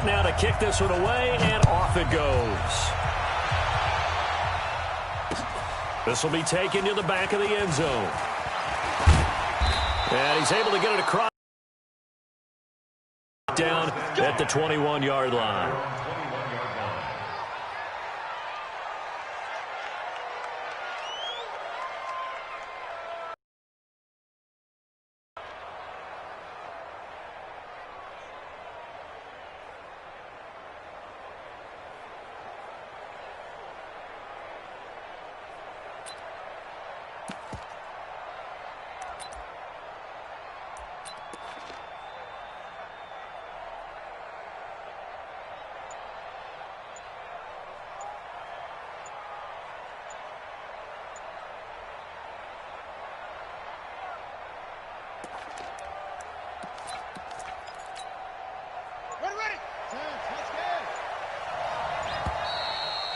Now to kick this one away, and off it goes. This will be taken to the back of the end zone. And he's able to get it across down at the 21-yard line.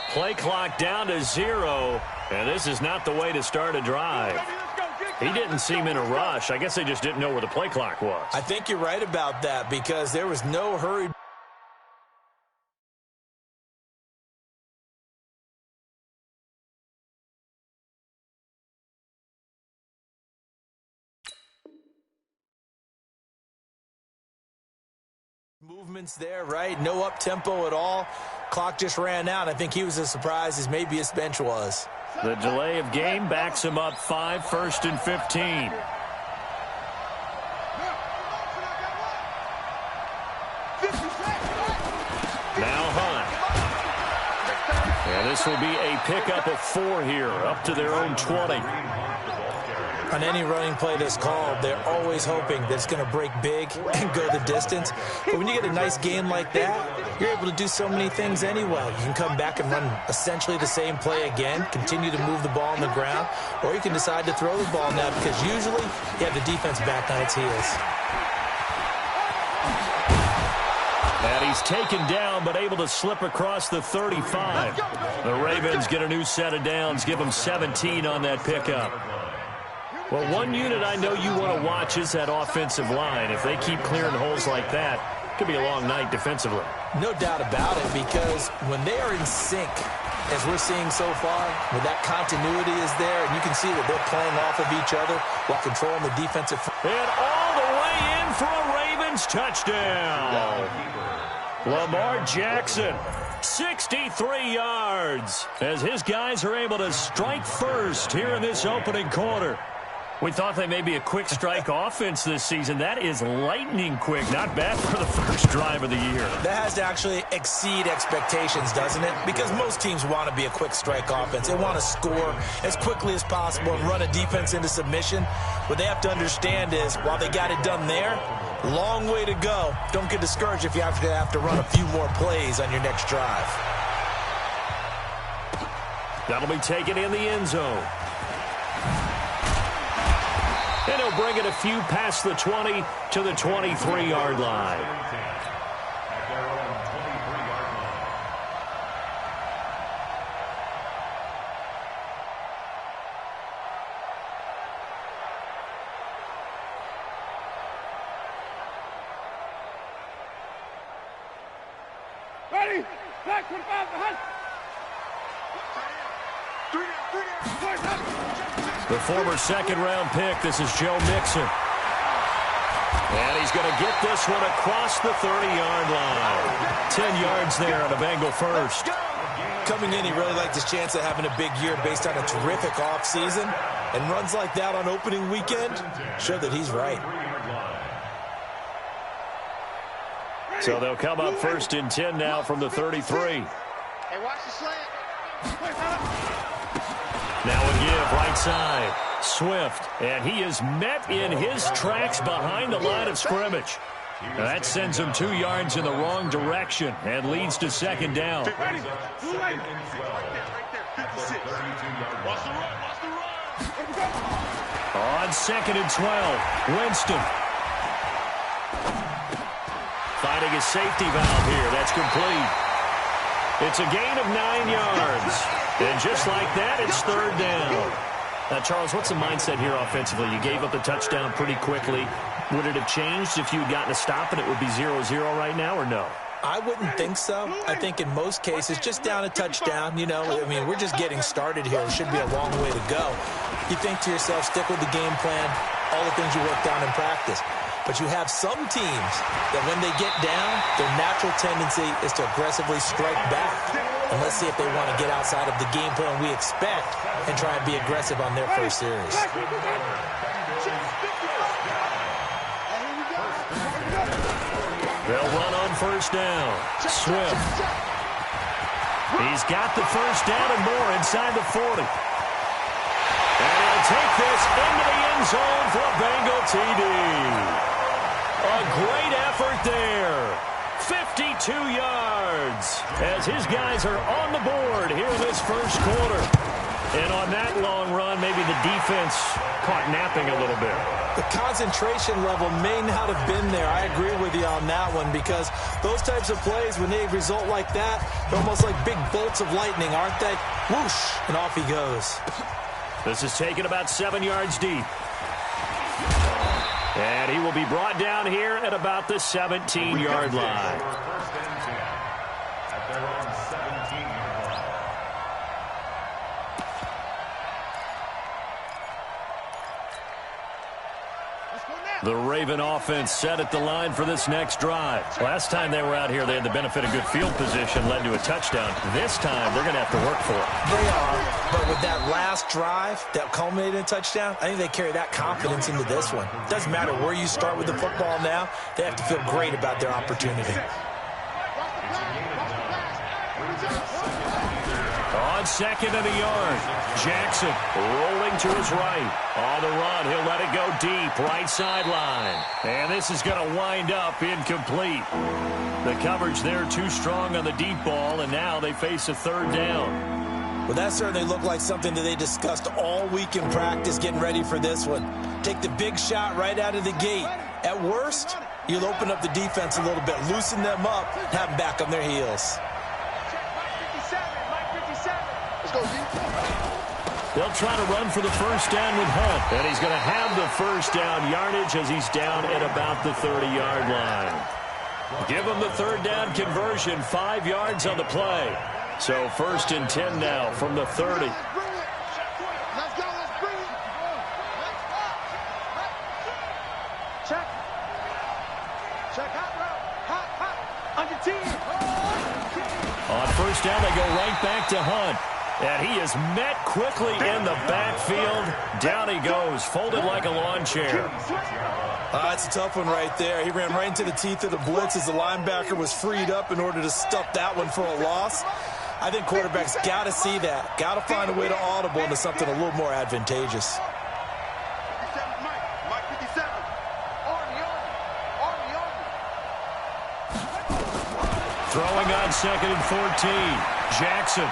Play clock down to 0, and this is not the way to start a drive. He didn't seem in a rush. I guess they just didn't know where the play clock was. I think you're right about that because there was no hurry. Movements there, right? No up-tempo at all. Clock just ran out. I think he was as surprised as maybe his bench was. The delay of game backs him up 5, 1st and 15. Now Hunt. And this will be a pickup of 4 here, up to their own 20. On any running play that's called, they're always hoping that it's going to break big and go the distance. But when you get a nice game like that, you're able to do so many things anyway. You can come back and run essentially the same play again, continue to move the ball on the ground, or you can decide to throw the ball now because usually you have the defense back on its heels. And he's taken down but able to slip across the 35. The Ravens get a new set of downs, give them 17 on that pickup. Well, one unit I know you want to watch is that offensive line. If they keep clearing holes like that, it could be a long night defensively. No doubt about it, because when they are in sync, as we're seeing so far, when that continuity is there, and you can see that they're playing off of each other while controlling the defensive. And all the way in for a Ravens touchdown. Lamar Jackson, 63 yards, as his guys are able to strike first here in this opening quarter. We thought they may be a quick strike offense this season. That is lightning quick. Not bad for the first drive of the year. That has to actually exceed expectations, doesn't it? Because most teams want to be a quick strike offense. They want to score as quickly as possible and run a defense into submission. What they have to understand is, while they got it done there, long way to go. Don't get discouraged if you have to run a few more plays on your next drive. That'll be taken in the end zone. And he'll bring it a few past the 20 to the 23-yard line. Ready? Black 25 behind. The former second-round pick, this is Joe Mixon. And he's going to get this one across the 30-yard line. 10 yards there on a Bengal first. Coming in, he really liked his chance of having a big year based on a terrific offseason. And runs like that on opening weekend show that he's right. So they'll come up 1st and 10 now from the 33. Hey, watch the slant. Now a give right side. Swift, and he is met in his tracks behind the line of scrimmage. Now that sends him 2 yards in the wrong direction and leads to second down. On 2nd and 12, Winston. Finding a safety valve here. That's complete. It's a gain of 9 yards. And just like that, it's 3rd down. Now, Charles, what's the mindset here offensively? You gave up the touchdown pretty quickly. Would it have changed if you had gotten a stop and it would be 0-0 right now, or no? I wouldn't think so. I think in most cases, just down a touchdown, you know, I mean, we're just getting started here. It should be a long way to go. You think to yourself, stick with the game plan, all the things you worked on in practice. But you have some teams that when they get down, their natural tendency is to aggressively strike back. And let's see if they want to get outside of the game plan we expect and try and be aggressive on their first series. They'll run on first down. Swift. He's got the first down and more inside the 40. And he'll take this into the end zone for a Bengal TD. A great effort there. 52 yards as his guys are on the board here in this first quarter. And on that long run, maybe the defense caught napping a little bit. The concentration level may not have been there. I agree with you on that one because those types of plays, when they result like that, they're almost like big bolts of lightning, aren't they? Whoosh, and off he goes. This is taken about 7 yards deep. And he will be brought down here at about the 17-yard line. The Raven offense set at the line for this next drive. Last time they were out here, they had the benefit of good field position, led to a touchdown. This time, they're going to have to work for it. They are, but with that last drive that culminated in a touchdown, I think they carry that confidence into this one. Doesn't matter where you start with the football now, they have to feel great about their opportunity. On second and a yard, Jackson rolling to his right. On the run, he'll let it go deep, right sideline. And this is going to wind up incomplete. The coverage there too strong on the deep ball, and now they face a third down. Well, that certainly looked like something that they discussed all week in practice getting ready for this one. Take the big shot right out of the gate. At worst, you'll open up the defense a little bit, loosen them up, have them back on their heels. They'll try to run for the first down with Hunt. And he's going to have the first down yardage as he's down at about the 30-yard line. Give him the third down conversion, 5 yards on the play. So first and 10 now from the 30. Let's go, let's bring it. Check. Check, hot route. On your team. On first down, they go right back to Hunt. And he is met quickly in the backfield. Down he goes, folded like a lawn chair. That's a tough one right there. He ran right into the teeth of the blitz as the linebacker was freed up in order to stuff that one for a loss. I think quarterbacks got to see that. Got to find a way to audible into something a little more advantageous. Throwing on second and 14. Jackson.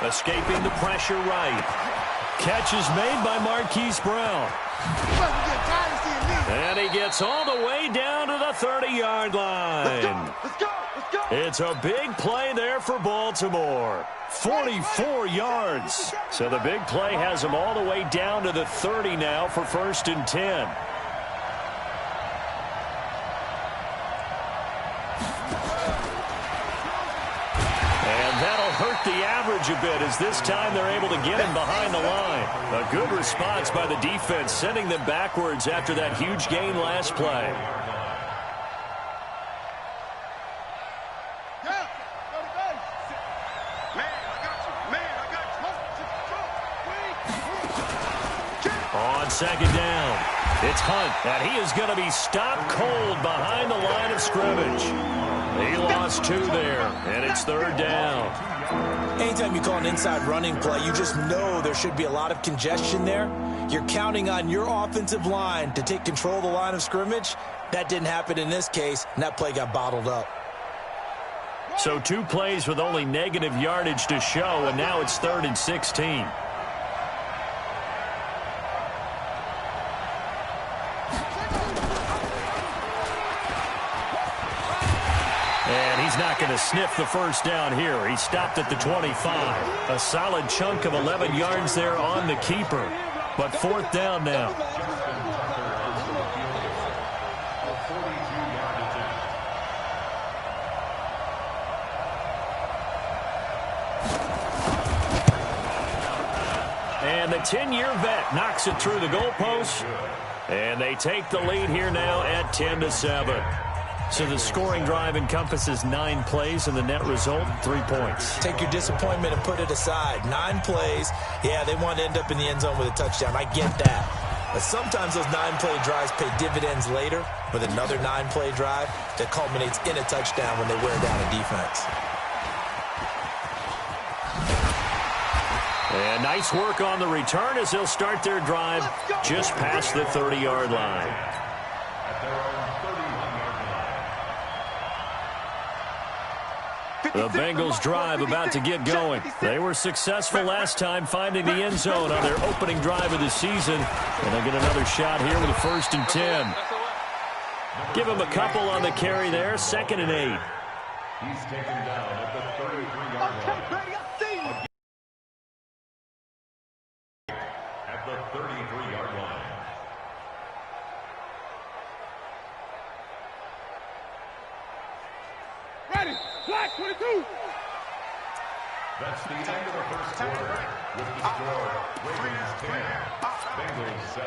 Escaping the pressure right. Catch is made by Marquise Brown. And he gets all the way down to the 30-yard line. Let's go. It's a big play there for Baltimore. 44 yards. So the big play has him all the way down to the 30 now for first and 10. Hurt the average a bit as this time they're able to get him behind the line. A good response by the defense, sending them backwards after that huge gain last play. On second down, it's Hunt, and he is going to be stopped cold behind the line of scrimmage. He lost 2 there, and it's third down. Anytime you call an inside running play, you just know there should be a lot of congestion there. You're counting on your offensive line to take control of the line of scrimmage. That didn't happen in this case, and that play got bottled up. So 2 plays with only negative yardage to show, and now it's third and 16. And he's not going to sniff the first down here. He stopped at the 25. A solid chunk of 11 yards there on the keeper. But fourth down now. And the 10-year vet knocks it through the goalpost. And they take the lead here now at 10-7. So the scoring drive encompasses 9 plays, and the net result, 3 points. Take your disappointment and put it aside. 9 plays. Yeah, they want to end up in the end zone with a touchdown. I get that. But sometimes those 9-play drives pay dividends later with another 9-play drive that culminates in a touchdown when they wear down a defense. And nice work on the return as they'll start their drive just past the 30-yard line. The Bengals drive about to get going. They were successful last time finding the end zone on their opening drive of the season. And they'll get another shot here with a 1st and 10. Give them a couple on the carry there, 2nd and 8. He's taken down at the 33-yard line. At the 33-yard line. Ready, flag 22. That's the end of the first quarter with the score Ravens 10, Bengals 7.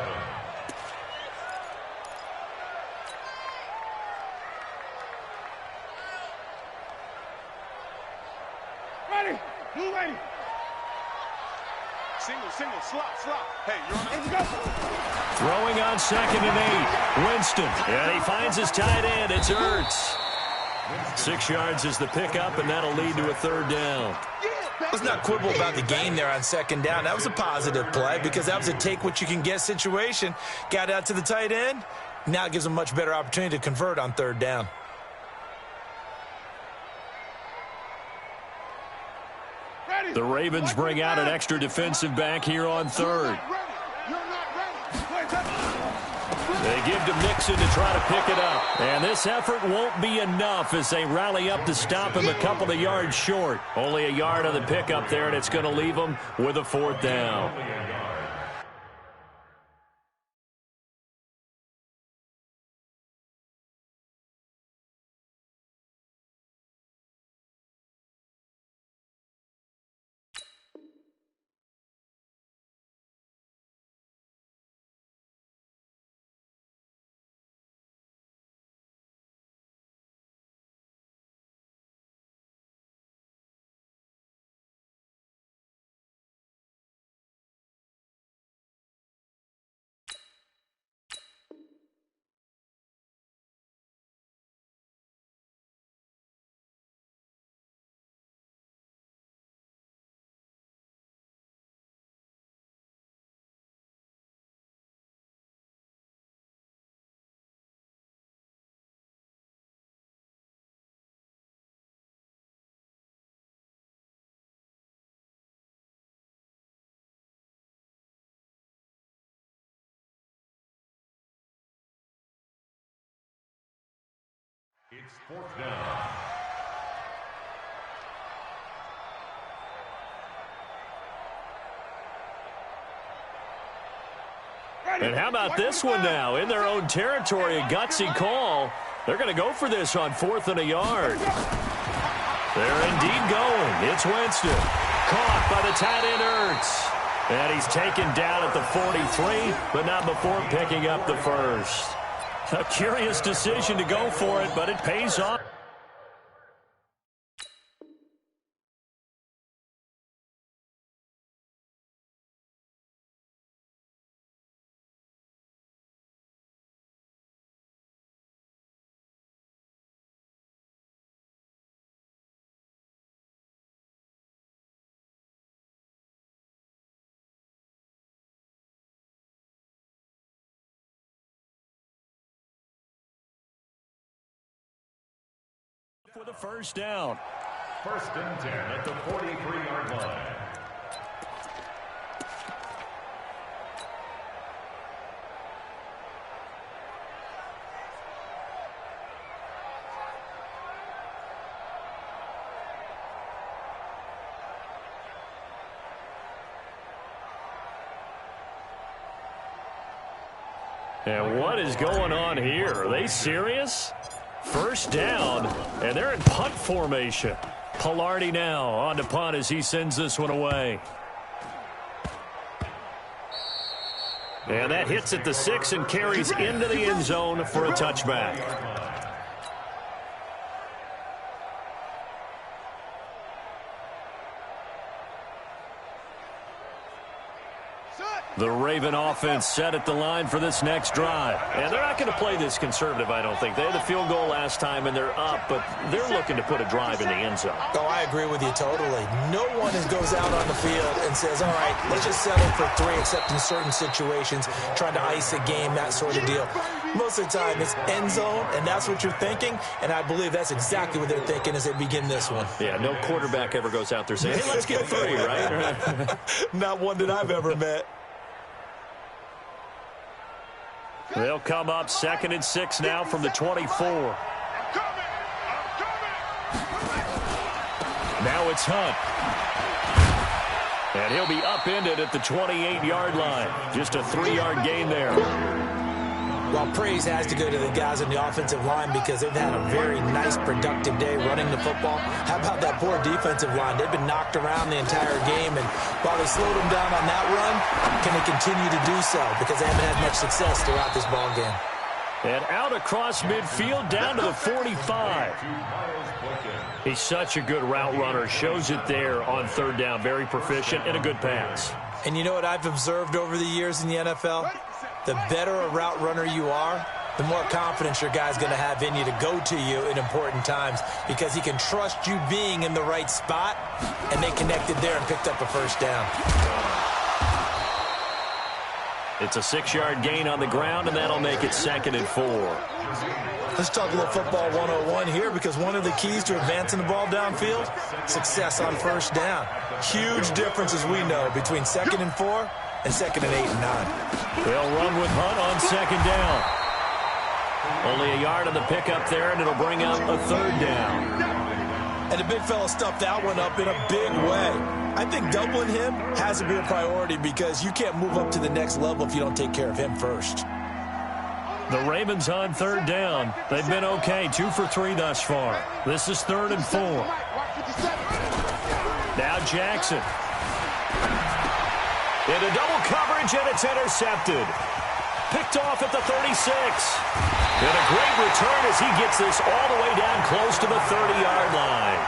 Ready, blue ready. Single, slot. Hey, you're on the go. Throwing on 2nd and 8. Winston. And he finds his tight end. It's Ertz. 6 yards is the pickup, and that'll lead to a 3rd down. Let's not quibble about the gain there on 2nd down. That was a positive play because that was a take-what-you-can-get situation. Got out to the tight end. Now it gives them a much better opportunity to convert on 3rd down. The Ravens bring out an extra defensive back here on 3rd. They give to Mixon to try to pick it up. And this effort won't be enough as they rally up to stop him a couple of yards short. Only a yard on the pickup there, and it's going to leave them with a 4th down. It's 4th down. And how about this one now? In their own territory, a gutsy call. They're going to go for this on 4th and a yard. They're indeed going. It's Winston. Caught by the tight end Ertz. And he's taken down at the 43, but not before picking up the 1st. A curious decision to go for it, but it pays off. For the 1st down. 1st and 10 at the 43-yard line. And what is going on here? Are they serious? 1st down, and they're in punt formation. Pilardi now on to punt as he sends this one away. And that hits at the 6 and carries into the end zone for a touchback. The Raven offense set at the line for this next drive. And they're not going to play this conservative, I don't think. They had the field goal last time, and they're up, but they're looking to put a drive in the end zone. Oh, I agree with you totally. No one goes out on the field and says, all right, let's just settle for 3, except in certain situations, trying to ice a game, that sort of deal. Most of the time, it's end zone, and that's what you're thinking, and I believe that's exactly what they're thinking as they begin this one. Yeah, no quarterback ever goes out there saying, hey, let's get 3, right? Not one that I've ever met. They'll come up 2nd and 6 now from the 24. Now it's Hunt. And he'll be upended at the 28-yard line. Just a 3-yard gain there. Well, praise has to go to the guys on the offensive line because they've had a very nice, productive day running the football. How about that poor defensive line? They've been knocked around the entire game, and while they slowed them down on that run, can they continue to do so? Because they haven't had much success throughout this ball game. And out across midfield, down to the 45. He's such a good route runner. Shows it there on 3rd down. Very proficient and a good pass. And you know what I've observed over the years in the NFL? The better a route runner you are, the more confidence your guy's going to have in you to go to you in important times because he can trust you being in the right spot, and they connected there and picked up a 1st down. It's a 6-yard gain on the ground, and that'll make it 2nd and 4. Let's talk a little football 101 here because one of the keys to advancing the ball downfield, success on 1st down. Huge difference, as we know, between 2nd and 4 and 2nd and 8 and 9. They'll run with Hunt on 2nd down. Only a yard on the pickup there, and it'll bring out a 3rd down. And the big fella stuffed that one up in a big way. I think doubling him has to be a priority because you can't move up to the next level if you don't take care of him first. The Ravens on 3rd down. They've been okay, 2 for 3 thus far. This is 3rd and 4. Now Jackson. Into double coverage, and it's intercepted. Picked off at the 36. And a great return as he gets this all the way down close to the 30-yard line.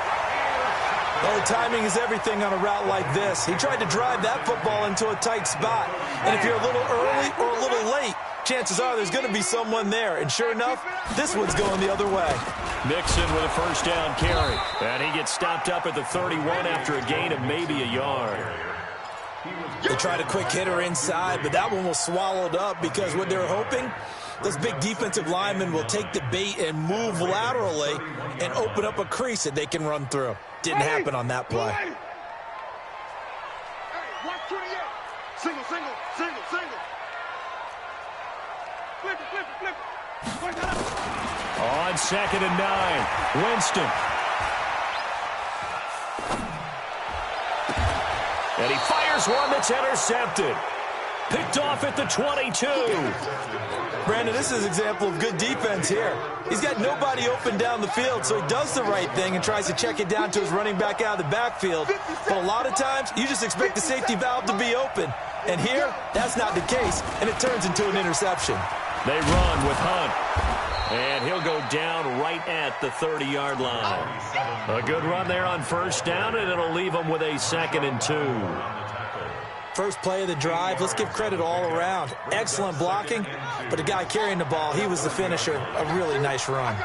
Well, the timing is everything on a route like this. He tried to drive that football into a tight spot. And if you're a little early or a little late, chances are there's going to be someone there. And sure enough, this one's going the other way. Mixon with a 1st down carry. And he gets stopped up at the 31 after a gain of maybe a yard. They tried a quick hitter inside, but that one was swallowed up because what they were hoping, those big defensive linemen will take the bait and move laterally and open up a crease that they can run through. Didn't happen on that play. Hey, watch 28. Single, single, single, single. Flip it, flip it, flip it. Point that up. On 2nd and 9, Winston. And he fires one that's intercepted. Picked off at the 22. Brandon, this is an example of good defense here. He's got nobody open down the field, so he does the right thing and tries to check it down to his running back out of the backfield. But a lot of times, you just expect the safety valve to be open. And here, that's not the case, and it turns into an interception. They run with Hunt. And he'll go down right at the 30-yard line. A good run there on 1st down, and it'll leave them with a 2nd and 2. First play of the drive, let's give credit all around. Excellent blocking, but the guy carrying the ball, he was the finisher. A really nice run.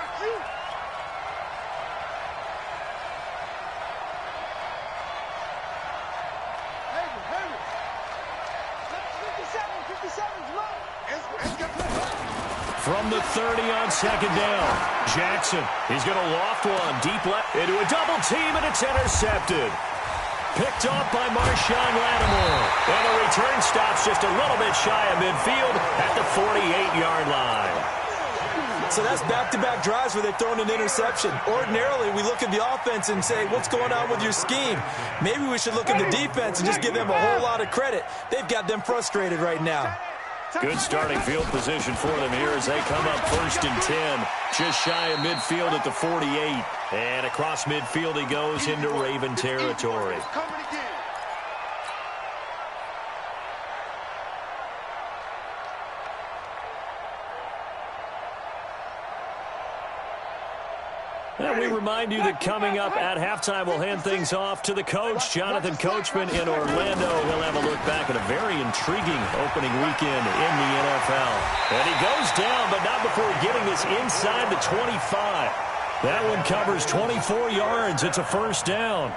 From the 30 on 2nd down, Jackson. He's going to loft one deep left into a double team, and it's intercepted. Picked off by Marshawn Lattimore. And the return stops just a little bit shy of midfield at the 48-yard line. So that's back-to-back drives where they've thrown an interception. Ordinarily, we look at the offense and say, what's going on with your scheme? Maybe we should look at the defense and just give them a whole lot of credit. They've got them frustrated right now. Good starting field position for them here as they come up 1st and 10. Just shy of midfield at the 48. And across midfield he goes into Raven territory. And we remind you that coming up at halftime, we'll hand things off to the coach, Jonathan Coachman in Orlando. He'll have a look back at a very intriguing opening weekend in the NFL. And he goes down, but not before getting this inside the 25. That one covers 24 yards. It's a first down.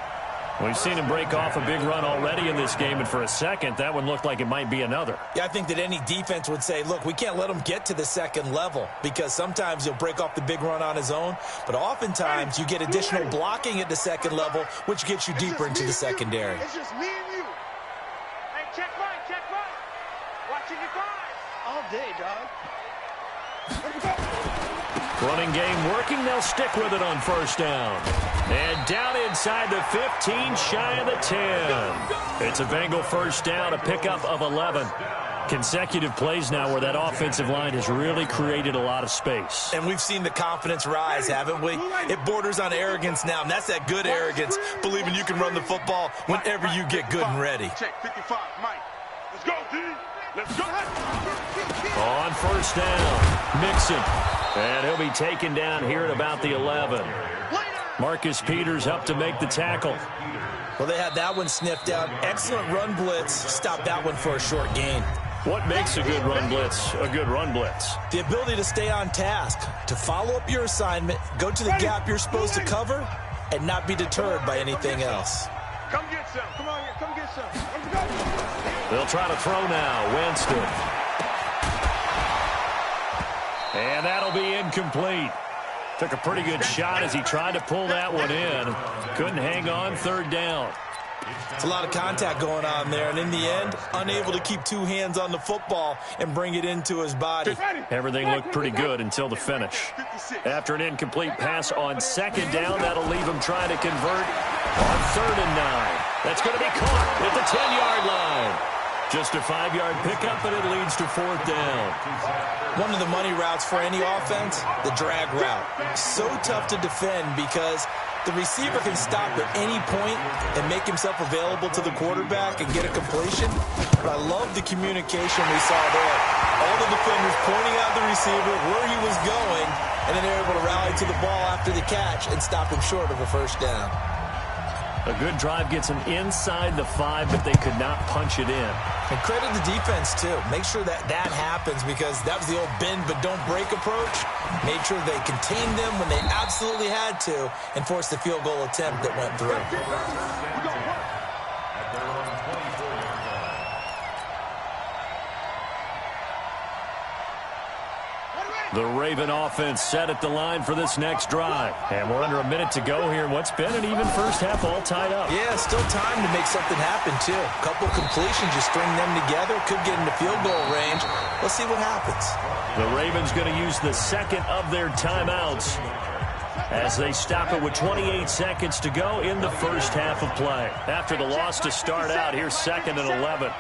We've seen him break off a big run already in this game, and for a second, that one looked like it might be another. Yeah, I think that any defense would say, look, we can't let him get to the second level because sometimes he'll break off the big run on his own, but oftentimes you get additional blocking at the second level, which gets you deeper into the secondary. It's just me and you. Hey, check right, check right. Watching your guys. All day, dog. Running game working. They'll stick with it on first down. And down inside the 15, shy of the 10. It's a Bengal first down, a pickup of 11. Consecutive plays now where that offensive line has really created a lot of space. And we've seen the confidence rise, haven't we? It borders on arrogance now, and that's that good arrogance, believing you can run the football whenever you get good and ready. Check 55, Mike. Let's go, D. Let's go. On first down, Mixon. And he'll be taken down here at about the 11. Marcus Peters up to make the tackle. Well, they had that one sniffed out. Excellent run blitz. Stopped that one for a short gain. What makes a good run blitz a good run blitz? The ability to stay on task, to follow up your assignment, go to the gap you're supposed to cover, and not be deterred by anything else. Come get some. Come on here. Come get some. Let's go. They'll try to throw now. Winston. And that'll be incomplete. Took a pretty good shot as he tried to pull that one in. Couldn't hang on, third down. It's a lot of contact going on there, and in the end, unable to keep two hands on the football and bring it into his body. Everything looked pretty good until the finish. After an incomplete pass on second down, that'll leave him trying to convert on 3rd and 9. That's going to be caught at the 10-yard line. Just a 5-yard pickup, and it leads to 4th down. One of the money routes for any offense, the drag route. So tough to defend because the receiver can stop at any point and make himself available to the quarterback and get a completion. But I love the communication we saw there. All the defenders pointing out the receiver, where he was going, and then they're able to rally to the ball after the catch and stop him short of a first down. A good drive gets them inside the 5, but they could not punch it in. And credit the defense, too. Make sure that that happens because that was the old bend but don't break approach. Made sure they contained them when they absolutely had to and forced the field goal attempt that went through. The Raven offense set at the line for this next drive. And we're under a minute to go here in what's been an even first half all tied up. Yeah, still time to make something happen, too. A couple completions, just string them together. Could get into field goal range. Let's see what happens. The Ravens going to use the second of their timeouts as they stop it with 28 seconds to go in the first half of play. After the loss to start out, here's 2nd and 11.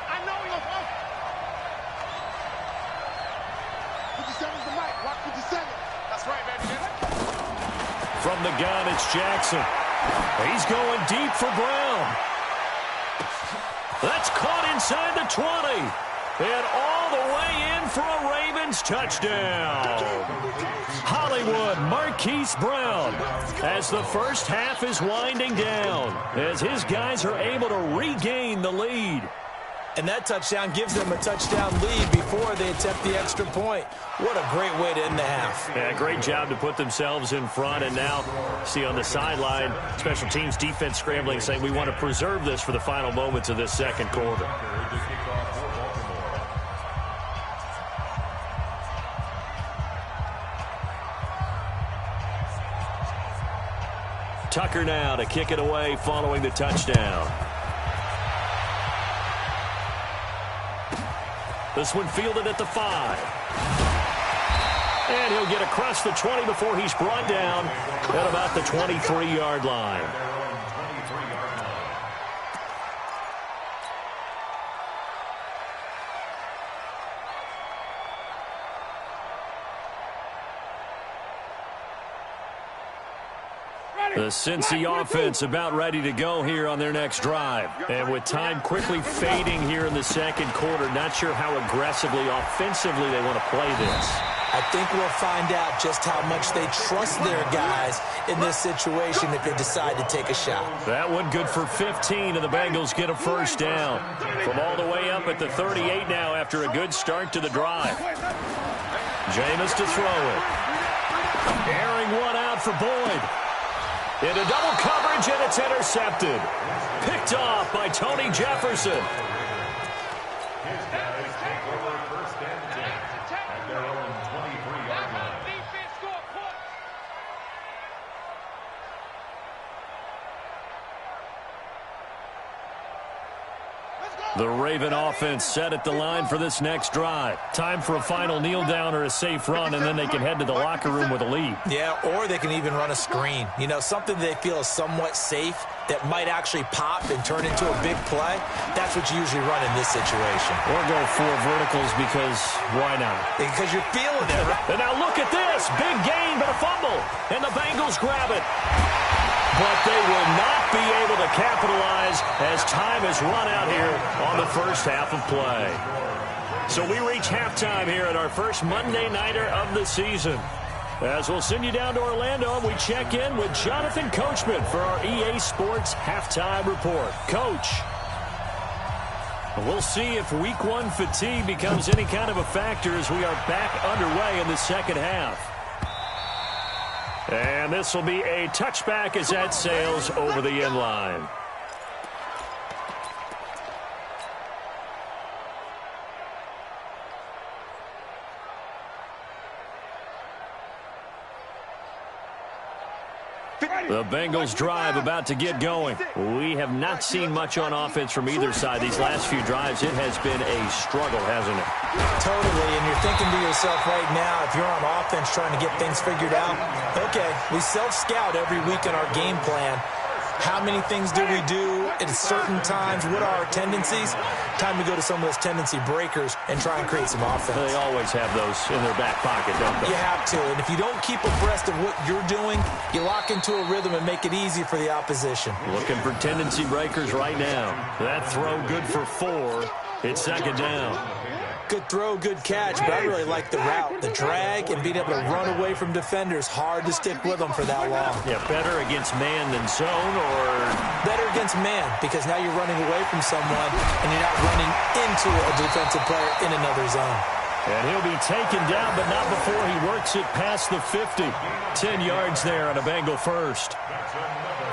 From the gun, it's Jackson. He's going deep for Brown. That's caught inside the 20. And all the way in for a Ravens touchdown. Hollywood Marquise Brown as the first half is winding down, as his guys are able to regain the lead. And that touchdown gives them a touchdown lead before they attempt the extra point. What a great way to end the half. Yeah, great job to put themselves in front. And now, see on the sideline, special teams defense scrambling, saying we want to preserve this for the final moments of this second quarter. Tucker now to kick it away following the touchdown. This one fielded at the 5. And he'll get across the 20 before he's brought down at about the 23-yard line. The Cincy offense about ready to go here on their next drive. And with time quickly fading here in the second quarter, not sure how aggressively, offensively they want to play this. I think we'll find out just how much they trust their guys in this situation if they decide to take a shot. That one good for 15, and the Bengals get a first down. From all the way up at the 38 now after a good start to the drive. Jameis to throw it. Airing one out for Boyd. Into double coverage, and it's intercepted. Picked off by Tony Jefferson. His guys take over first and 10 at their own 23-yard line. The Raven offense set at the line for this next drive. Time for a final kneel down or a safe run, and then they can head to the locker room with a lead. Yeah, or they can even run a screen. You know, something they feel is somewhat safe that might actually pop and turn into a big play. That's what you usually run in this situation. Or go 4 verticals because why not? Because you're feeling it, right? And now look at this. Big gain, but a fumble. And the Bengals grab it. But they will not be able to capitalize as time has run out here on the first half of play. So we reach halftime here at our first Monday Nighter of the season. As we'll send you down to Orlando, and we check in with Jonathan Coachman for our EA Sports Halftime Report. Coach, we'll see if Week 1 fatigue becomes any kind of a factor as we are back underway in the second half. And this will be a touchback as that sails over the end line. The Bengals drive about to get going. We have not seen much on offense from either side these last few drives. It has been a struggle, hasn't it? Totally, and you're thinking to yourself right now, if you're on offense trying to get things figured out, okay, we self-scout every week in our game plan. How many things do we do at certain times? What are our tendencies? Time to go to some of those tendency breakers and try and create some offense. They always have those in their back pocket, don't they? You have to, and if you don't keep abreast of what you're doing, you lock into a rhythm and make it easy for the opposition. Looking for tendency breakers right now. That throw good for 4. It's second down. Good throw, good catch, but I really like the route. The drag and being able to run away from defenders. Hard to stick with them for that long. Yeah, better against man than zone, or? Better against man, because now you're running away from someone and you're not running into a defensive player in another zone. And he'll be taken down, but not before he works it past the 50. 10 yards there on a Bengal first.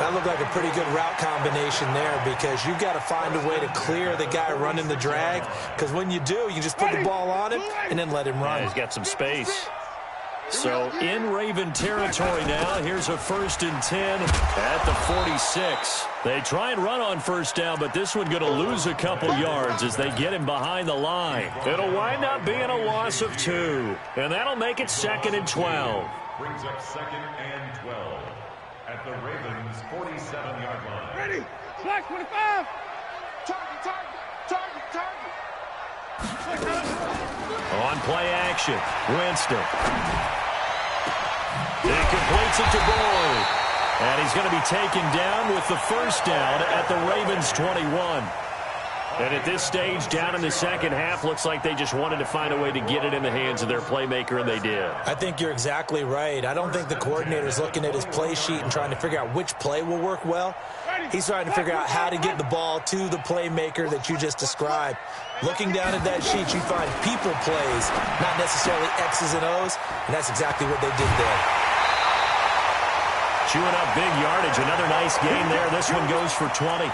That looked like a pretty good route combination there, because you've got to find a way to clear the guy running the drag, because when you do, you just put the ball on him and then let him run. Yeah, he's got some space. So in Raven territory now, here's a 1st and 10 at the 46. They try and run on first down, but this one going to lose a couple yards as they get him behind the line. It'll wind up being a loss of 2, and that'll make it 2nd and 12. Brings up 2nd and 12 at the Ravens' 47-yard line. Ready. Flash 25. Target. On play action, Winston. He completes it to Boyd. And he's going to be taken down with the first down at the Ravens' 21. And at this stage, down in the second half, looks like they just wanted to find a way to get it in the hands of their playmaker, and they did. I think you're exactly right. I don't think the coordinator's looking at his play sheet and trying to figure out which play will work well. He's trying to figure out how to get the ball to the playmaker that you just described. Looking down at that sheet, you find people plays, not necessarily X's and O's, and that's exactly what they did there. Chewing up big yardage. Another nice gain there. This one goes for 20.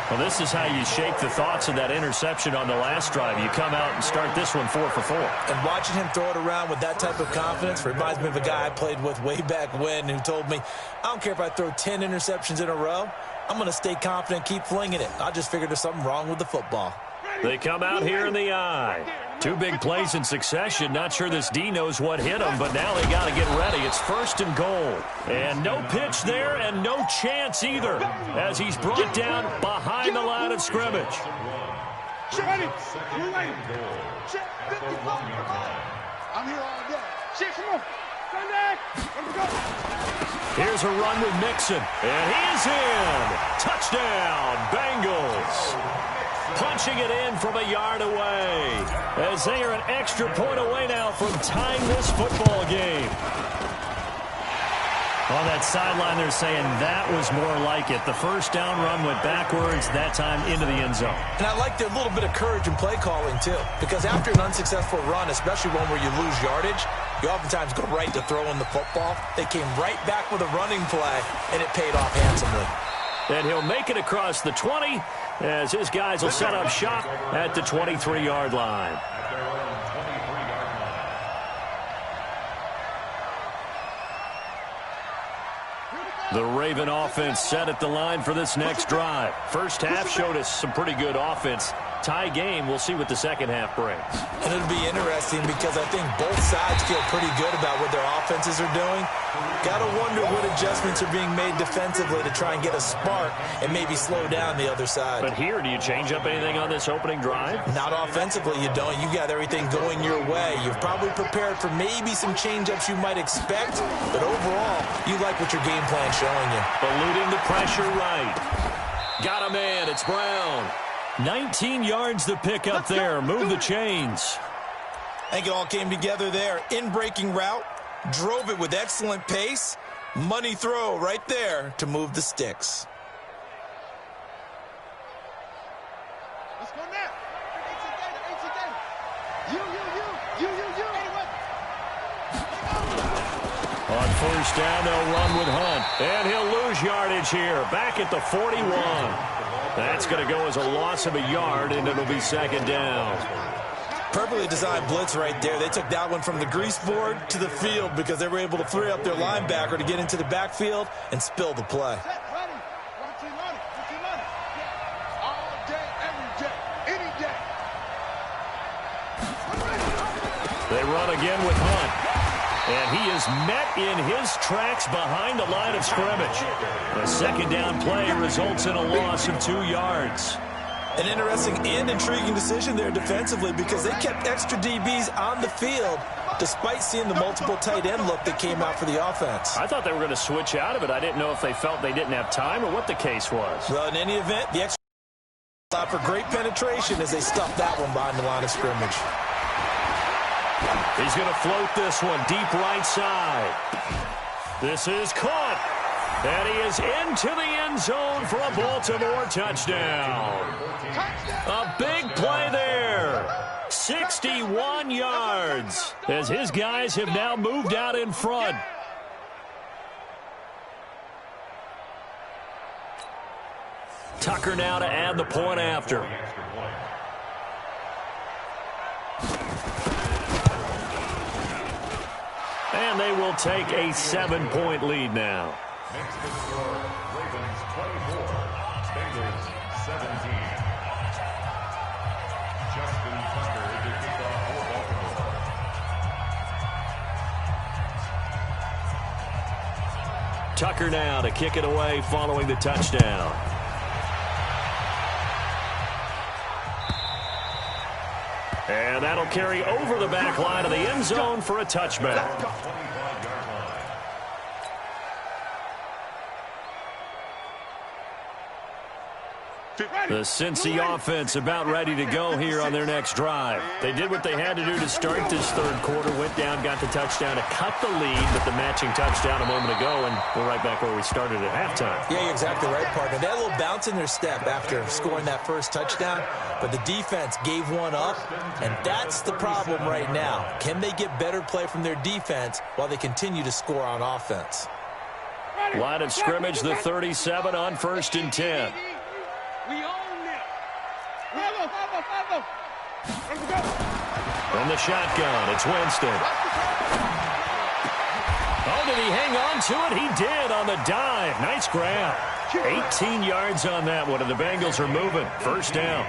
Well, this is how you shake the thoughts of that interception on the last drive. You come out and start this one 4 for 4. And watching him throw it around with that type of confidence reminds me of a guy I played with way back when who told me, I don't care if I throw 10 interceptions in a row. I'm going to stay confident, keep flinging it. I just figured there's something wrong with the football. They come out here in the eye. 2 big plays in succession. Not sure this D knows what hit him, but now they got to get ready. It's 1st and goal. And no pitch there and no chance either as he's brought down behind the line of scrimmage. Ready. I'm here all day. Come on. Sunday. Let's go. Here's a run with Mixon. And he's in. Touchdown, Bengals. punching it in from a yard away, as they are an extra point away now from tying this football game. On that sideline, they're saying that was more like it. The first down run went backwards, that time into the end zone. And I like their little bit of courage in play calling, too. Because after an unsuccessful run, especially one where you lose yardage, you oftentimes go right to throwing the football. They came right back with a running play, and it paid off handsomely. And he'll make it across the 20 as his guys will set up shop at the 23-yard line. The Raven offense set at the line for this next drive. First half showed us some pretty good offense. Tie game, we'll see what the second half brings. And it'll be interesting because I think both sides feel pretty good about what their offenses are doing. Got to wonder what adjustments are being made defensively to try and get a spark and maybe slow down the other side. But here, do you change up anything on this opening drive? Not offensively, you don't. You got everything going your way. You've probably prepared for maybe some change-ups you might expect, but overall, you like what your game plan's showing you. Eluding the pressure right. Got a man, it's Brown. 19 yards to pick up there. Move the chains. I think it all came together there. In-breaking route, drove it with excellent pace. Money throw right there to move the sticks. Let's go now. You. On first down, they'll run with Hunt. And he'll lose yardage here. Back at the 41. That's going to go as a loss of a yard, and it'll be second down. Perfectly designed blitz right there. They took that one from the grease board to the field because they were able to free up their linebacker to get into the backfield and spill the play. They run again with Hunt. And he is met in his tracks behind the line of scrimmage. A second down play results in a loss of 2 yards. An interesting and intriguing decision there defensively because they kept extra DBs on the field despite seeing the multiple tight end look that came out for the offense. I thought they were going to switch out of it. I didn't know if they felt they didn't have time or what the case was. Well, in any event, the extra allowed for great penetration as they stuffed that one behind the line of scrimmage. He's going to float this one deep right side. This is caught. And he is into the end zone for a Baltimore touchdown. A big play there. 61 yards as his guys have now moved out in front. Tucker now to add the point after. And they will take a 7-point lead now. Makes the score Ravens 24, Bengals 17. Justin Tucker to kick off for Baltimore. Tucker now to kick it away following the touchdown. And that'll carry over the back line of the end zone for a touchback. The Cincy offense about ready to go here on their next drive. They did what they had to do to start this third quarter, went down, got the touchdown to cut the lead, but the matching touchdown a moment ago, and we're right back where we started at halftime. Yeah, you're exactly right, partner. They had a little bounce in their step after scoring that first touchdown, but the defense gave one up, and that's the problem right now. Can they get better play from their defense while they continue to score on offense? Line of scrimmage, the 37 on 1st and 10. We own it. From the shotgun, it's Winston. Oh, did he hang on to it? He did on the dive. Nice grab. 18 yards on that one, and the Bengals are moving. First down.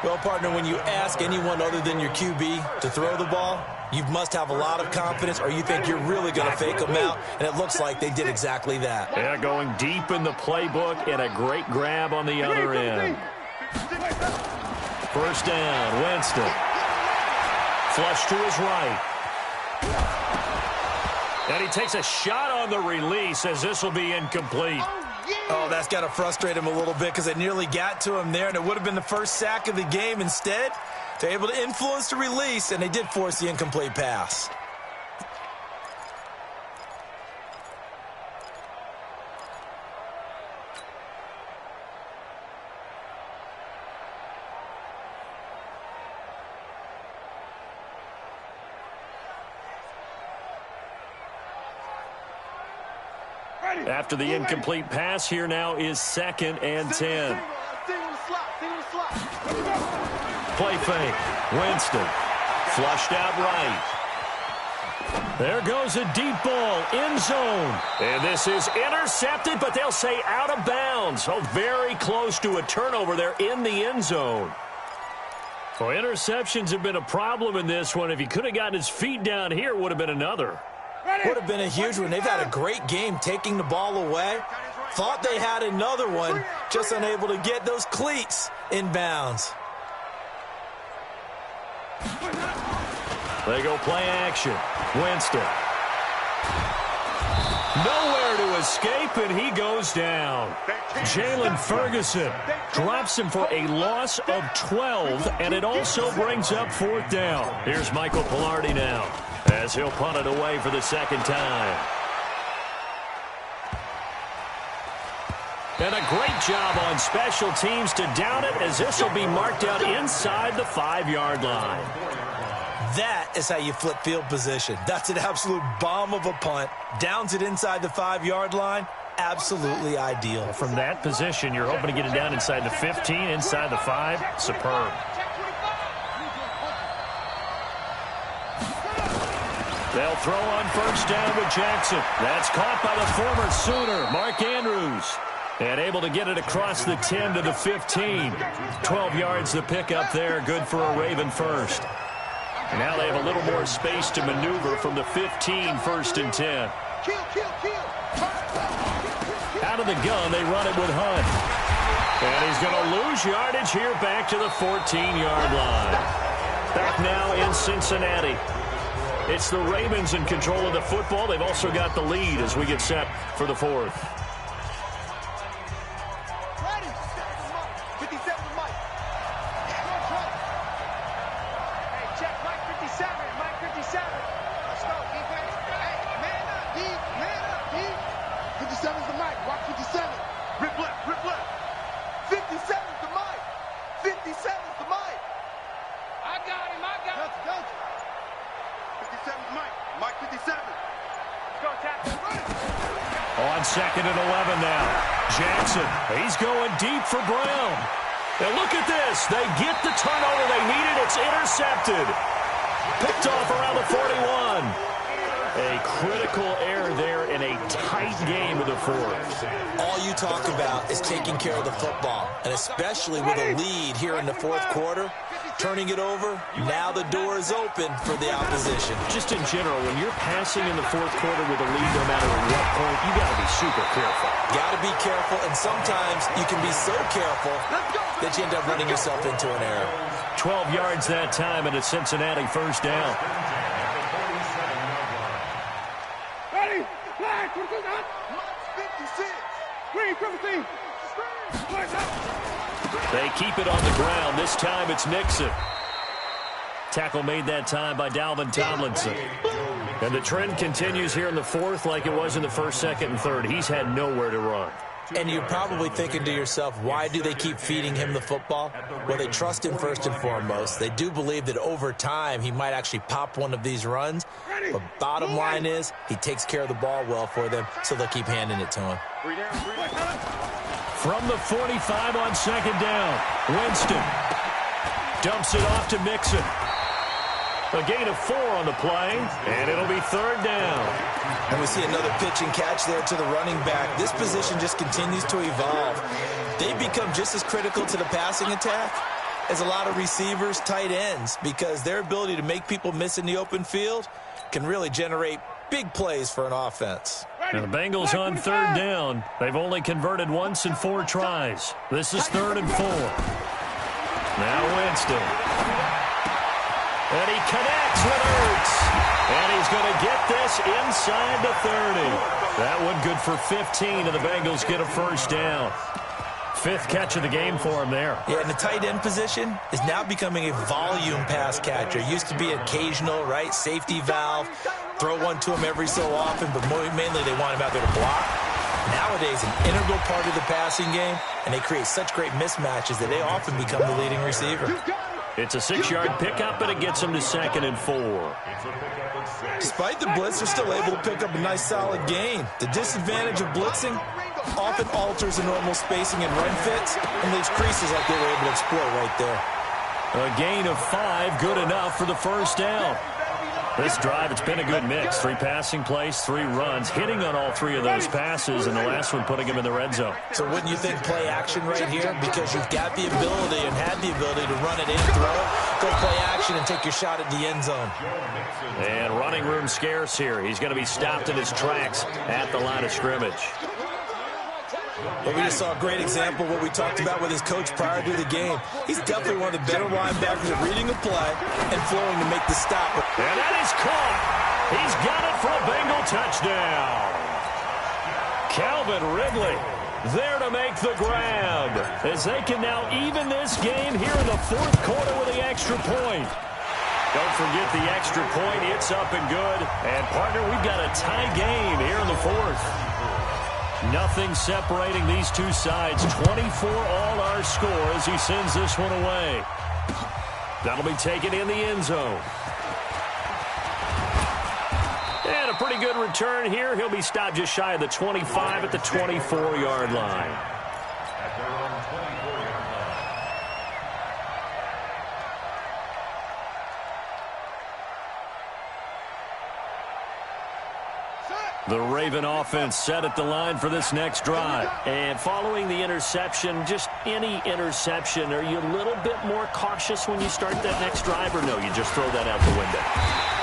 Well, partner, when you ask anyone other than your QB to throw the ball, you must have a lot of confidence or you think you're really going to fake them out, and it looks like they did exactly that. Yeah, going deep in the playbook and a great grab on the other end. First down, Winston. Flush to his right. And he takes a shot on the release as this will be incomplete. Oh, that's got to frustrate him a little bit because they nearly got to him there, and it would have been the first sack of the game. Instead, they're able to influence the release, and they did force the incomplete pass. After the incomplete pass, here now is 2nd and 10. Play fake. Winston. Flushed out right. There goes a deep ball. End zone. And this is intercepted, but they'll say out of bounds. Oh, very close to a turnover there in the end zone. Well, interceptions have been a problem in this one. If he could have gotten his feet down here, it would have been another. Would have been a huge one. They've had a great game taking the ball away. Thought they had another one, just unable to get those cleats in bounds. They go play action. Winston. Nowhere to escape, and he goes down. Jalen Ferguson drops him for a loss of 12, and it also brings up 4th down. Here's Michael Pilardi now, as he'll punt it away for the 2nd time. And a great job on special teams to down it, as this will be marked out inside the 5-yard line. That is how you flip field position. That's an absolute bomb of a punt. Downs it inside the 5-yard line. Absolutely ideal. From that position, you're hoping to get it down inside the 15, inside the 5. Superb. They'll throw on 1st down with Jackson. That's caught by the former Sooner, Mark Andrews. And able to get it across the 10 to the 15. 12 yards the pickup there. Good for a Raven first. And now they have a little more space to maneuver from the 15, 1st and 10. Out of the gun, they run it with Hunt. And he's going to lose yardage here back to the 14-yard line. Back now in Cincinnati. It's the Ravens in control of the football. They've also got the lead as we get set for the 4th. On 2nd and 11 now. Jackson, he's going deep for Brown. And look at this. They get the turnover they needed. It's intercepted. Picked off around the 41. A critical error there in a tight game of the 4th. All you talk about is taking care of the football, and especially with a lead here in the 4th quarter. Turning it over, now the door is open for the opposition. Just in general, when you're passing in the 4th quarter with a lead, no matter at what point, you got to be super careful. Got to be careful, and sometimes you can be so careful that you end up running yourself into an error. 12 yards that time, and a Cincinnati 1st down. Ready? Flag, 56. Green, 15. They keep it on the ground. This time it's Nixon. Tackle made that time by Dalvin Tomlinson. And the trend continues here in the 4th like it was in the 1st, 2nd, and 3rd. He's had nowhere to run. And you're probably thinking to yourself, why do they keep feeding him the football? Well, they trust him first and foremost. They do believe that over time he might actually pop one of these runs. But bottom line is he takes care of the ball well for them, so they'll keep handing it to him. From the 45 on 2nd down, Winston dumps it off to Mixon. A gain of 4 on the play, and it'll be 3rd down. And we see another pitch and catch there to the running back. This position just continues to evolve. They become just as critical to the passing attack as a lot of receivers, tight ends, because their ability to make people miss in the open field can really generate big plays for an offense. And the Bengals on 3rd down. They've only converted once in 4 tries. This is 3rd and 4. Now Winston. And he connects with Ertz. And he's going to get this inside the 30. That one good for 15, and the Bengals get a first down. Fifth catch of the game for him there. Yeah, and the tight end position is now becoming a volume pass catcher. Used to be occasional, right? Safety valve. Throw one to him every so often, but mainly they want him out there to block. Nowadays, an integral part of the passing game, and they create such great mismatches that they often become the leading receiver. It's a 6-yard pickup, and it gets them to 2nd and 4. Despite the blitz, they're still able to pick up a nice, solid gain. The disadvantage of blitzing often alters the normal spacing and run fits and leaves creases like they were able to exploit right there. A gain of 5, good enough for the first down. This drive, it's been a good mix. 3 passing plays, 3 runs, hitting on all 3 of those passes, and the last one putting him in the red zone. So wouldn't you think play action right here? Because you've got the ability and had the ability to run it in, throw, go play action and take your shot at the end zone. And running room scarce here. He's going to be stopped in his tracks at the line of scrimmage. But we just saw a great example of what we talked about with his coach prior to the game. He's definitely one of the better linebackers at reading a play and flowing to make the stop. And that is caught. He's got it for a Bengal touchdown. Calvin Ridley there to make the grab as they can now even this game here in the 4th quarter with the extra point. Don't forget the extra point. It's up and good. And, partner, we've got a tie game here in the 4th. Nothing separating these two sides. 24 all our score as he sends this one away. That'll be taken in the end zone. And a pretty good return here. He'll be stopped just shy of the 25 at the 24-yard line. At their own 24-yard line. The Raven offense set at the line for this next drive. And following the interception, just any interception, are you a little bit more cautious when you start that next drive, or no, you just throw that out the window?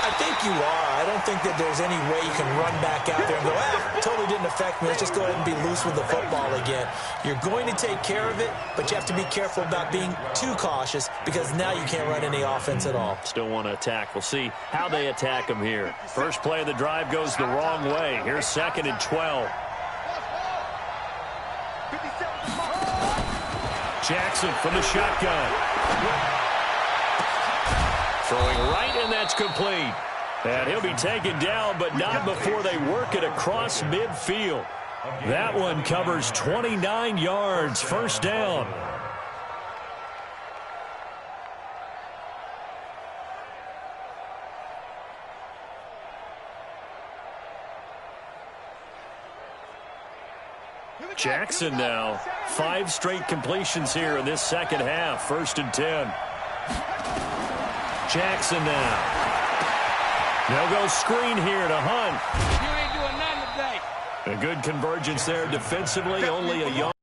I think you are. I don't think that there's any way you can run back out there and go, totally didn't affect me. Let's just go ahead and be loose with the football again. You're going to take care of it, but you have to be careful about being too cautious because now you can't run any offense at all. Still want to attack. We'll see how they attack them here. First play of the drive goes the wrong way. Here's 2nd and 12. Jackson from the shotgun. Throwing right, and that's complete. And he'll be taken down, but not before they work it across midfield. That one covers 29 yards. First down. Jackson now. 5 straight completions here in this second half. 1st and 10. Jackson now. They'll go screen here to Hunt. You ain't doing nothing today. A good convergence there defensively. Only a yard.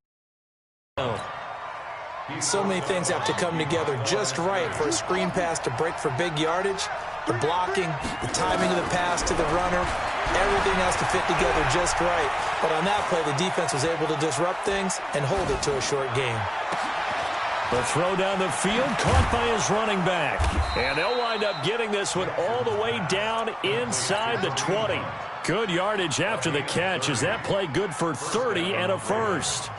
So many things have to come together just right for a screen pass to break for big yardage. The blocking, the timing of the pass to the runner, everything has to fit together just right. But on that play, the defense was able to disrupt things and hold it to a short game. The throw down the field, caught by his running back. And they'll wind up getting this one all the way down inside the 20. Good yardage after the catch. Is that play good for 30 and a first?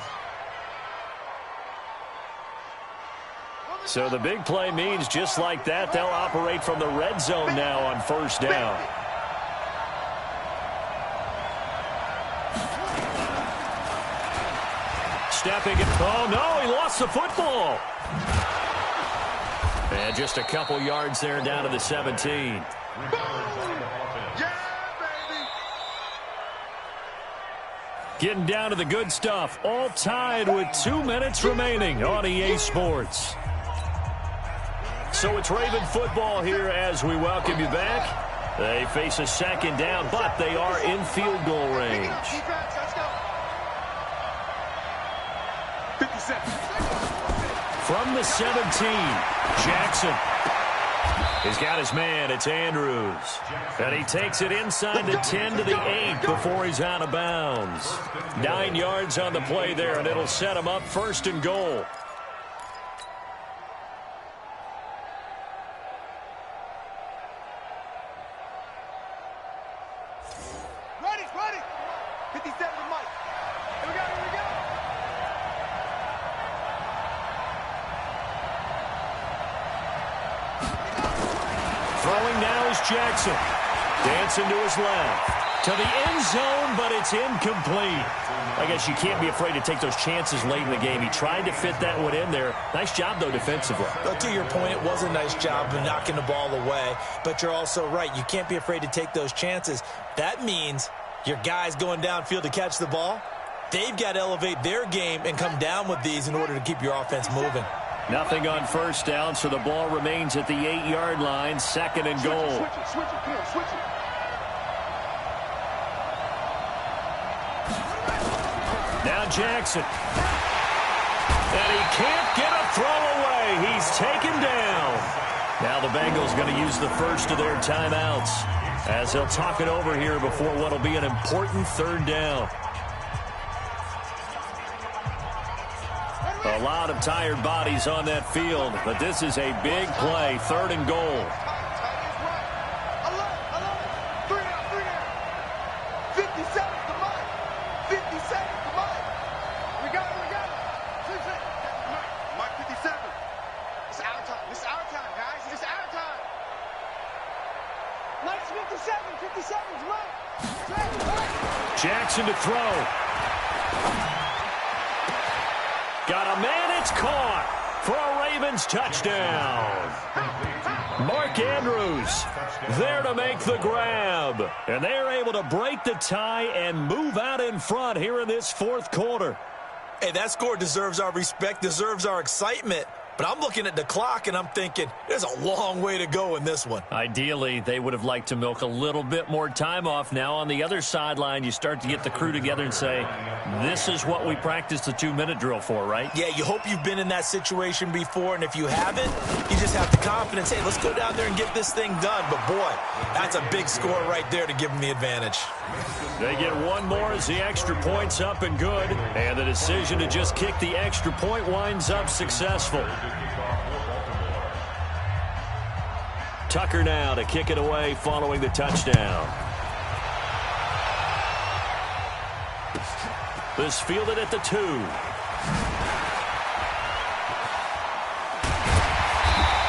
So the big play means just like that, they'll operate from the red zone now on first down. Stepping it. Oh, no, he lost the football. And just a couple yards there down to the 17. Getting down to the good stuff. All tied with 2 minutes remaining on EA Sports. So it's Raven football here as we welcome you back. They face a second down, but they are in field goal range. From the 17, Jackson. He's got his man. It's Andrews. And he takes it inside the 10 to the 8 before he's out of bounds. 9 yards on the play there, and it'll set him up 1st and goal. Jackson. Dancing to his left. To the end zone, but it's incomplete. I guess you can't be afraid to take those chances late in the game. He tried to fit that one in there. Nice job, though, defensively. Well, to your point, it was a nice job of knocking the ball away. But you're also right. You can't be afraid to take those chances. That means your guys going downfield to catch the ball, they've got to elevate their game and come down with these in order to keep your offense moving. Nothing on first down, so the ball remains at the 8-yard line. 2nd and goal. Switch it. Now Jackson. And he can't get a throw away. He's taken down. Now the Bengals going to use the first of their timeouts as they'll talk it over here before what will be an important 3rd down. A lot of tired bodies on that field, but this is a big play. 3rd and goal. 50 seconds, come on. 50 seconds, come on. We got it. Mark 57. It's our time. This is our time, guys. It's our time. Mike's 57, come on. Jackson to throw. Got a man, it's caught for a Ravens touchdown. Mark Andrews there to make the grab. And they're able to break the tie and move out in front here in this 4th quarter. Hey, that score deserves our respect, deserves our excitement. But I'm looking at the clock, and I'm thinking there's a long way to go in this one. Ideally, they would have liked to milk a little bit more time off. Now on the other sideline, you start to get the crew together and say, this is what we practiced the 2-minute drill for, right? Yeah, you hope you've been in that situation before, and if you haven't, you just have the confidence, hey, let's go down there and get this thing done. But, boy, that's a big score right there to give them the advantage. They get one more as the extra point's up and good. And the decision to just kick the extra point winds up successful. Tucker now to kick it away following the touchdown. This fielded at the 2.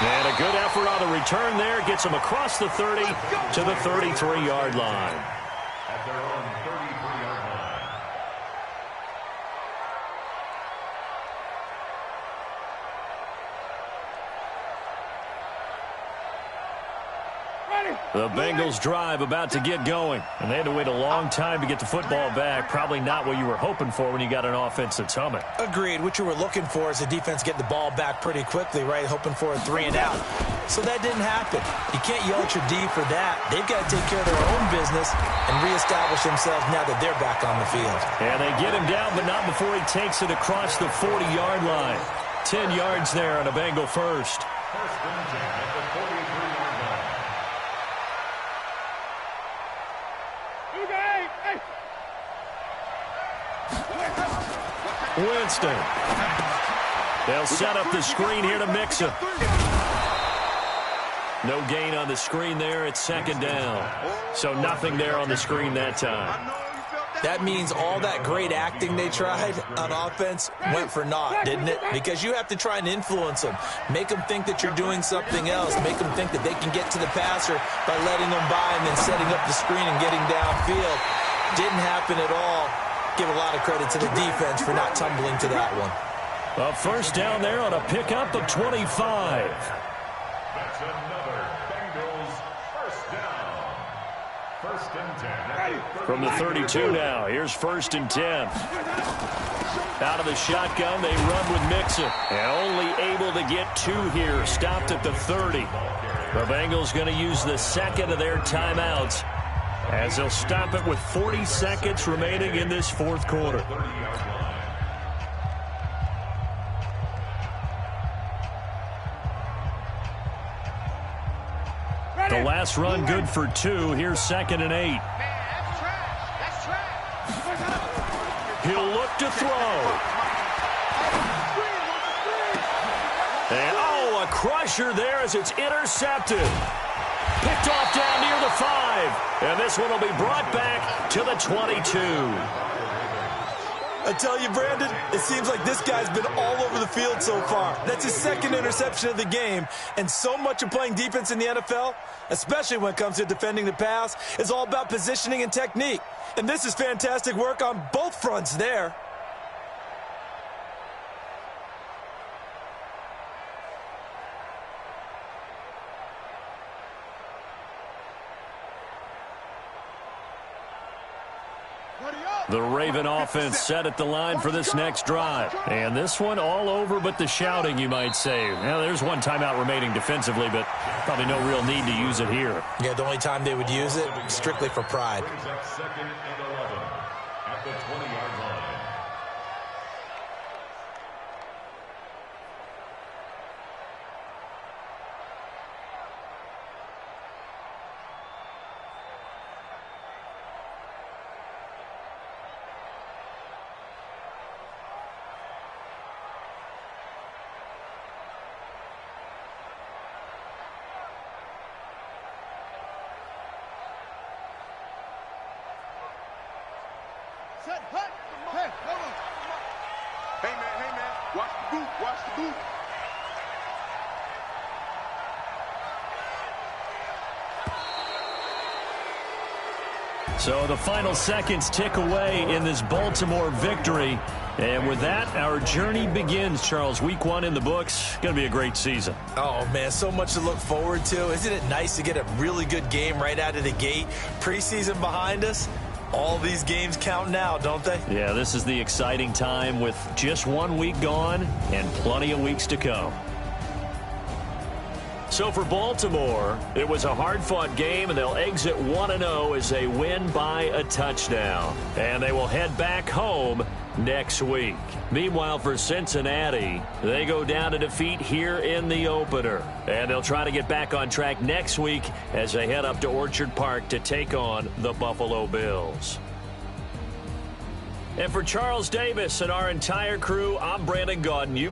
And a good effort on the return there. Gets him across the 30 to the 33-yard line. At their own 33-yard line. The Bengals drive about to get going, and they had to wait a long time to get the football back. Probably not what you were hoping for when you got an offense that's humming. Agreed. What you were looking for is the defense get the ball back pretty quickly, right? Hoping for a 3 and out. So that didn't happen. You can't yell at your D for that. They've got to take care of their own business and reestablish themselves now that they're back on the field. And they get him down, but not before he takes it across the 40-yard line. 10 yards there on a Bengal first. First and 10 at the 43-yard line. Winston. They'll set up the screen here to mix it. No gain on the screen there. It's 2nd down. So nothing there on the screen that time. That means all that great acting they tried on offense went for naught, didn't it? Because you have to try and influence them. Make them think that you're doing something else. Make them think that they can get to the passer by letting them by and then setting up the screen and getting downfield. Didn't happen at all. Give a lot of credit to the defense for not tumbling to that one. A first down there on a pickup of 25. That's another Bengals first down. First and 10. From the 32 now. Here's 1st and 10. Out of the shotgun, they run with Mixon. And only able to get 2 here. Stopped at the 30. The Bengals going to use the 2nd of their timeouts as they'll stop it with 40 seconds remaining in this 4th quarter. The last run good for 2. Here's 2nd and 8. Man, that's trash. He'll look to throw. And, a crusher there as it's intercepted. Picked off down near the 5. And this one will be brought back to the 22. I tell you, Brandon, it seems like this guy's been all over the field so far. That's his second interception of the game, and so much of playing defense in the NFL, especially when it comes to defending the pass, is all about positioning and technique. And this is fantastic work on both fronts there. The Raven offense set at the line for this next drive. And this one all over but the shouting, you might say. Now, there's one timeout remaining defensively, but probably no real need to use it here. Yeah, the only time they would use it, strictly for pride. Second and 11 at the 20-yard line. Hey man, watch the boot, watch the boot. So the final seconds tick away in this Baltimore victory. And with that, our journey begins, Charles. Week 1 in the books. Going to be a great season. Oh, man, so much to look forward to. Isn't it nice to get a really good game right out of the gate? Preseason behind us. All these games count now, don't they? Yeah, this is the exciting time with just 1 week gone and plenty of weeks to come. So for Baltimore, it was a hard-fought game, and they'll exit 1-0 as they win by a touchdown. And they will head back home next week. Meanwhile, for Cincinnati, they go down to defeat here in the opener. And they'll try to get back on track next week as they head up to Orchard Park to take on the Buffalo Bills. And for Charles Davis and our entire crew, I'm Brandon Gaudin.